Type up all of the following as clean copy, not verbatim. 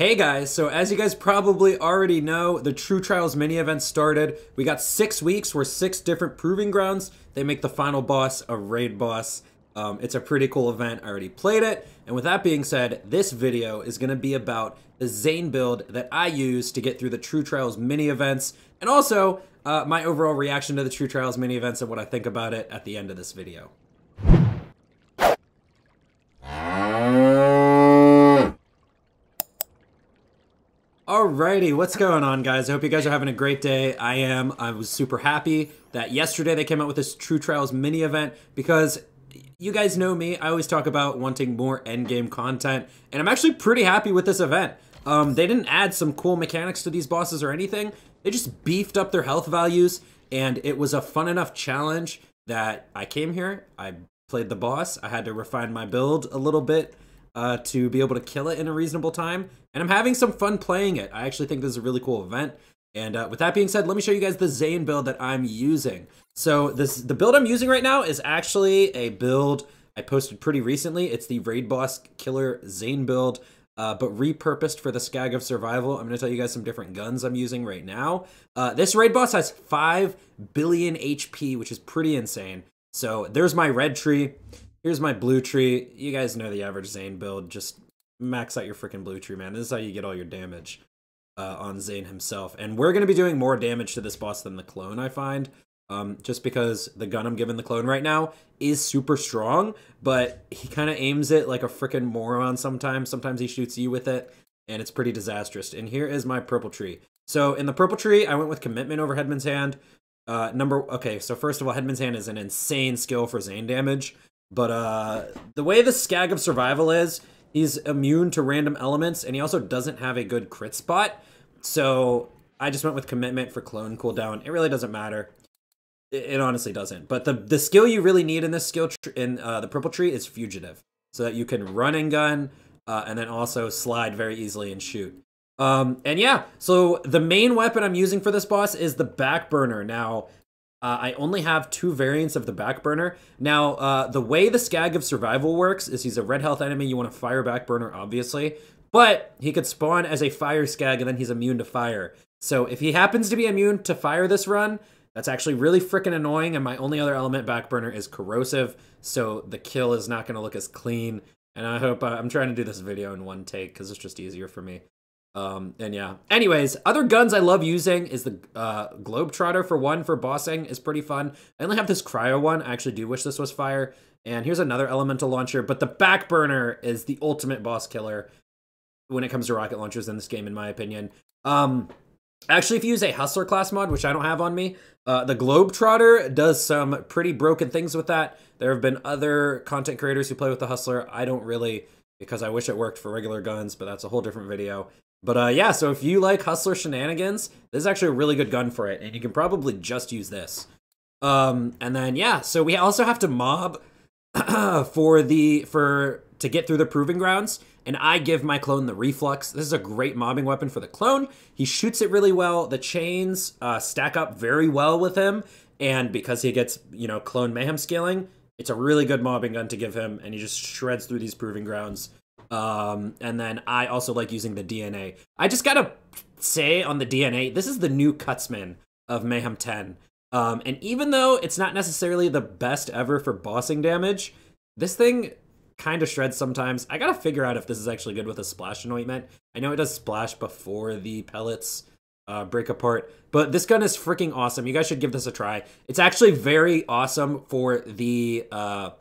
Hey guys, so as you guys probably already know, the True Trials mini event started. We got 6 weeks where 6 different proving grounds. They make the final boss a raid boss. It's a pretty cool event. I already played it. And with that being said, this video is going to be about the Zane build that I use to get through the True Trials mini events. And also, my overall reaction to the True Trials mini events and what I think about it at the end of this video. Alrighty, what's going on, guys? I hope you guys are having a great day. I am. I was super happy that yesterday they came out with this True Trials mini event because you guys know me. I always talk about wanting more endgame content, and I'm actually pretty happy with this event. They didn't add some cool mechanics to these bosses or anything. They just beefed up their health values, and it was a fun enough challenge that I came here. I played the boss. I had to refine my build a little bit to be able to kill it in a reasonable time. And I'm having some fun playing it. I actually think this is a really cool event. And with that being said, let me show you guys the Zane build that I'm using. So the build I'm using right now is actually a build I posted pretty recently. It's the Raid Boss Killer Zane build, but repurposed for the Skag of Survival. I'm going to tell you guys some different guns I'm using right now. This Raid Boss has 5 billion HP, which is pretty insane. So there's my red tree. Here's my blue tree. You guys know the average Zane build. Just max out your freaking blue tree, man. This is how you get all your damage on Zane himself. And we're going to be doing more damage to this boss than the clone, I find. Just because the gun I'm giving the clone right now is super strong, but he kind of aims it like a freaking moron sometimes. Sometimes he shoots you with it, and it's pretty disastrous. And here is my purple tree. So in the purple tree, I went with Commitment over Headman's Hand. Okay, so first of all, Headman's Hand is an insane skill for Zane damage. But the way the Skag of Survival is, he's immune to random elements, and he also doesn't have a good crit spot. So I just went with Commitment for clone cooldown. It really doesn't matter. It honestly doesn't. But the skill you really need in this skill in the purple tree is Fugitive, so that you can run and gun, and then also slide very easily and shoot. And yeah, so the main weapon I'm using for this boss is the Backburner. Now, I only have 2 variants of the Backburner. Now, the way the Skag of Survival works is he's a red health enemy. You want to fire Backburner, obviously. But he could spawn as a fire Skag, and then he's immune to fire. So if he happens to be immune to fire this run, that's actually really freaking annoying, and my only other element Backburner is Corrosive, so the kill is not going to look as clean. And I hope I'm trying to do this video in one take, because it's just easier for me. And yeah. Anyways, other guns I love using is the Globetrotter for bossing is pretty fun. I only have this Cryo one. I actually do wish this was fire. And here's another elemental launcher, but the Backburner is the ultimate boss killer when it comes to rocket launchers in this game, in my opinion. Actually, if you use a Hustler class mod, which I don't have on me, the Globetrotter does some pretty broken things with that. There have been other content creators who play with the Hustler. I don't really, because I wish it worked for regular guns, but that's a whole different video. But yeah, so if you like Hustler shenanigans, this is actually a really good gun for it, and you can probably just use this. And then yeah, so we also have to mob to get through the proving grounds, and I give my clone the Reflux. This is a great mobbing weapon for the clone. He shoots it really well. The chains stack up very well with him, and because he gets, you know, clone Mayhem scaling, it's a really good mobbing gun to give him, and he just shreds through these proving grounds. And then I also like using the DNA. I just gotta say on the DNA, this is the new Cutsman of Mayhem 10. And even though it's not necessarily the best ever for bossing damage, this thing kind of shreds sometimes. I gotta figure out if this is actually good with a splash anointment. I know it does splash before the pellets break apart, but this gun is freaking awesome. You guys should give this a try. It's actually very awesome for the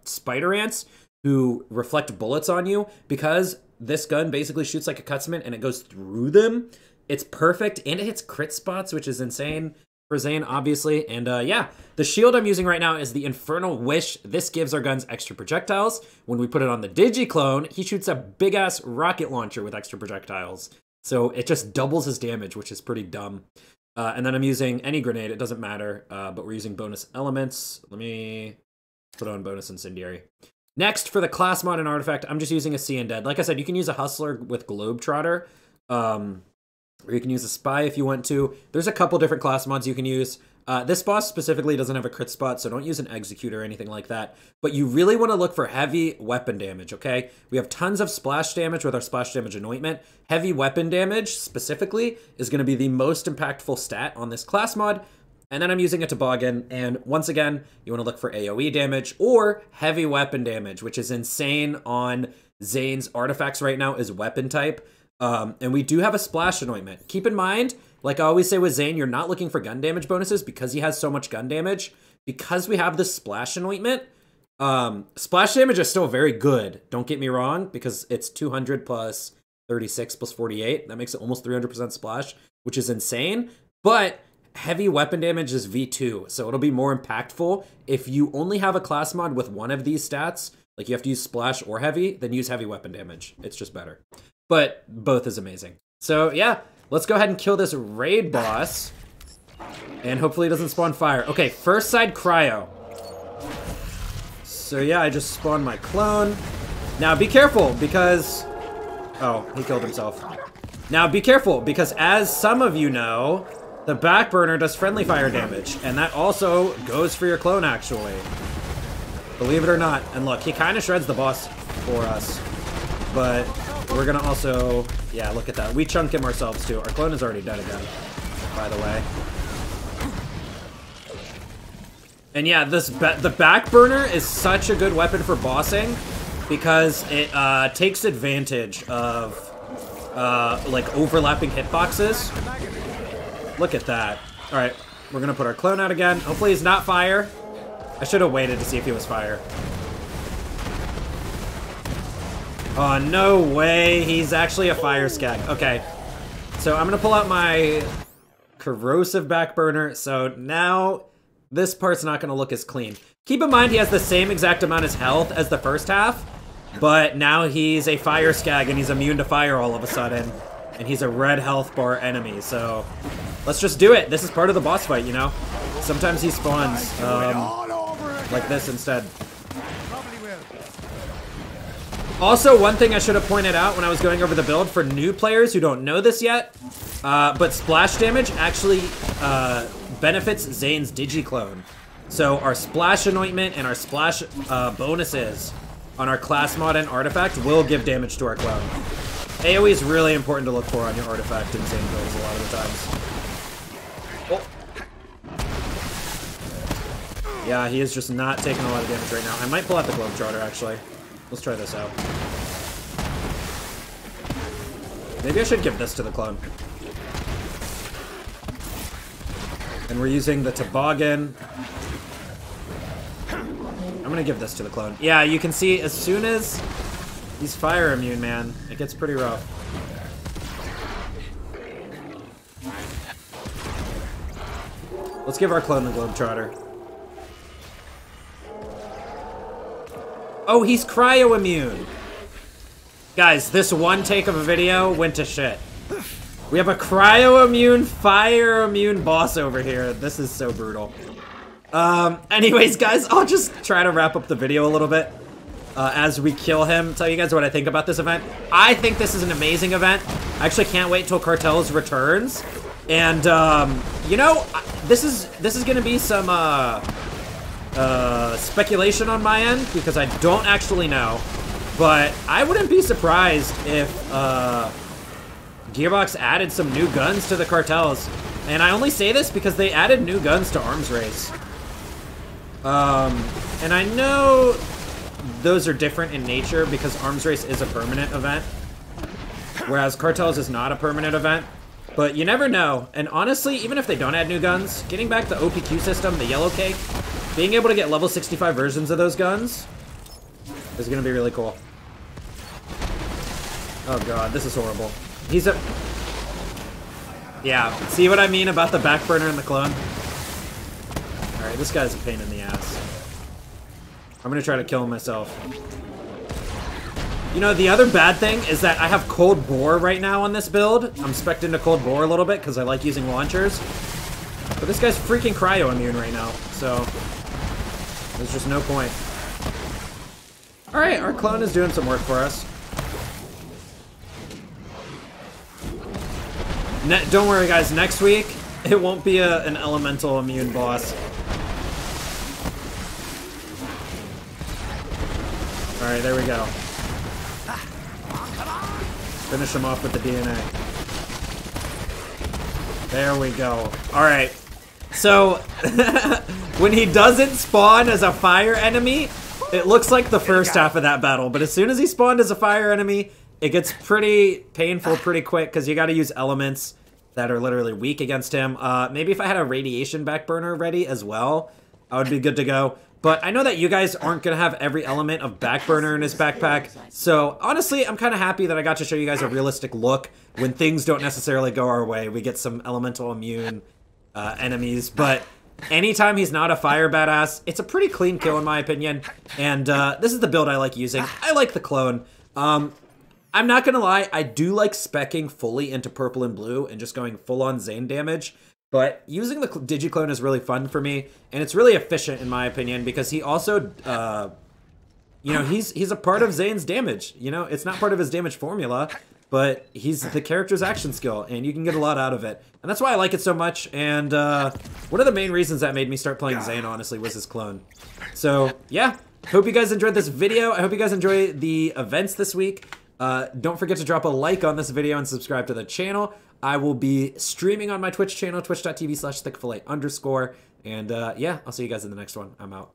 spider ants who reflect bullets on you, because this gun basically shoots like a Cutsman and it goes through them. It's perfect, and it hits crit spots, which is insane for Zane, obviously. And yeah, the shield I'm using right now is the Infernal Wish. This gives our guns extra projectiles. When we put it on the Digi-clone, he shoots a big-ass rocket launcher with extra projectiles. So it just doubles his damage, which is pretty dumb. And then I'm using any grenade, it doesn't matter, but we're using bonus elements. Let me put on bonus incendiary. Next, for the class mod and artifact, I'm just using a See Undead. Like I said, you can use a Hustler with Globetrotter, or you can use a Spy if you want to. There's a couple different class mods you can use. This boss specifically doesn't have a crit spot, so don't use an execute or anything like that. But you really want to look for heavy weapon damage, okay? We have tons of splash damage with our splash damage anointment. Heavy weapon damage, specifically, is going to be the most impactful stat on this class mod. And then I'm using a toboggan, and once again, you want to look for AoE damage or heavy weapon damage, which is insane on Zane's artifacts right now is weapon type. And we do have a splash anointment. Keep in mind, like I always say with Zane, you're not looking for gun damage bonuses because he has so much gun damage. Because we have the splash anointment, splash damage is still very good. Don't get me wrong, because it's 200 plus 36 plus 48. That makes it almost 300% splash, which is insane. But heavy weapon damage is V2, so it'll be more impactful if you only have a class mod with one of these stats. Like you have to use splash or heavy, then use heavy weapon damage. It's just better. But both is amazing. So yeah, let's go ahead and kill this raid boss. And hopefully it doesn't spawn fire. Okay, first side cryo. So yeah, I just spawned my clone. Now be careful because... Oh, he killed himself. Now be careful because as some of you know, the back burner does friendly fire damage. And that also goes for your clone actually. Believe it or not. And look, he kind of shreds the boss for us. But we're gonna also... Yeah, look at that. We chunk him ourselves too. Our clone is already dead again, by the way. And yeah, the back burner is such a good weapon for bossing because it takes advantage of like overlapping hitboxes. Look at that. All right, we're gonna put our clone out again. Hopefully he's not fire. I should have waited to see if he was fire. Oh, no way. He's actually a fire Skag. Okay, so I'm gonna pull out my corrosive back burner. So now this part's not gonna look as clean. Keep in mind he has the same exact amount of health as the first half, but now he's a fire Skag and he's immune to fire all of a sudden. And he's a red health bar enemy, so let's just do it. This is part of the boss fight, you know? Sometimes he spawns like this instead. Also, one thing I should have pointed out when I was going over the build for new players who don't know this yet, but splash damage actually benefits Zane's Digiclone. So our splash anointment and our splash bonuses on our class mod and artifact will give damage to our clone. AoE is really important to look for on your artifact in Zane builds a lot of the times. Oh. Yeah, he is just not taking a lot of damage right now. I might pull out the Globetrotter, actually. Let's try this out. Maybe I should give this to the clone. And we're using the toboggan. I'm gonna give this to the clone. Yeah, you can see as soon as he's fire immune, man, it gets pretty rough. Let's give our clone the Globetrotter. Oh, he's cryo immune. Guys, this one take of a video went to shit. We have a cryo immune, fire immune boss over here. This is so brutal. Anyways, guys, I'll just try to wrap up the video a little bit as we kill him. Tell you guys what I think about this event. I think this is an amazing event. I actually can't wait till Cartels returns. And, you know, this is gonna be some, speculation on my end because I don't actually know, but I wouldn't be surprised if Gearbox added some new guns to the Cartels. And I only say this because they added new guns to Arms Race. And I know those are different in nature because Arms Race is a permanent event, whereas Cartels is not a permanent event. But you never know. And honestly, even if they don't add new guns, getting back the OPQ system, the yellow cake, being able to get level 65 versions of those guns is going to be really cool. Oh god, this is horrible. He's a... Yeah, see what I mean about the back burner and the clone? Alright, this guy's a pain in the ass. I'm going to try to kill him myself. You know, the other bad thing is that I have Cold Bore right now on this build. I'm spec'd into Cold Bore a little bit because I like using launchers. But this guy's freaking cryo immune right now, so there's just no point. Alright, our clone is doing some work for us. Don't worry, guys. Next week It won't be an elemental immune boss. Alright, there we go. Finish him off with the DNA. There we go. Alright. So, when he doesn't spawn as a fire enemy, it looks like the first half of that battle. But as soon as he spawned as a fire enemy, it gets pretty painful pretty quick because you got to use elements that are literally weak against him. Maybe if I had a radiation backburner ready as well, I would be good to go. But I know that you guys aren't going to have every element of backburner in his backpack. So honestly, I'm kind of happy that I got to show you guys a realistic look when things don't necessarily go our way. We get some elemental immune enemies, but anytime he's not a fire badass, it's a pretty clean kill in my opinion. And this is the build I like using. I like the clone. I'm not gonna lie, I do like speccing fully into purple and blue and just going full on Zane damage. But using the Digiclone is really fun for me, and it's really efficient in my opinion because he also, you know, he's a part of Zane's damage. You know, it's not part of his damage formula, but he's the character's action skill, and you can get a lot out of it. And that's why I like it so much, and one of the main reasons that made me start playing Zane, honestly, was his clone. So, yeah, hope you guys enjoyed this video. I hope you guys enjoy the events this week. Don't forget to drop a like on this video and subscribe to the channel. I will be streaming on my Twitch channel, twitch.tv/thickfillet_. And yeah, I'll see you guys in the next one. I'm out.